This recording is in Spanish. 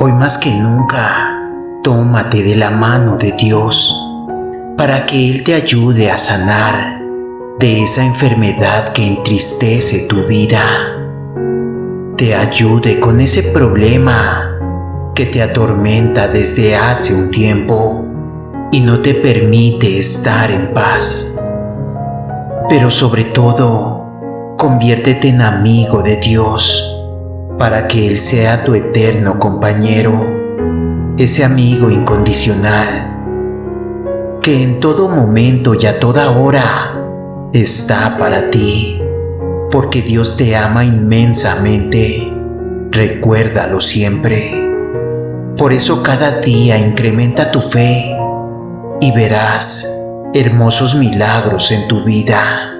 Hoy más que nunca, tómate de la mano de Dios para que Él te ayude a sanar de esa enfermedad que entristece tu vida. Te ayude con ese problema que te atormenta desde hace un tiempo y no te permite estar en paz. Pero sobre todo, conviértete en amigo de Dios para que Él sea tu eterno compañero, ese amigo incondicional que en todo momento y a toda hora está para ti, porque Dios te ama inmensamente. Recuérdalo siempre. Por eso cada día incrementa tu fe y verás hermosos milagros en tu vida.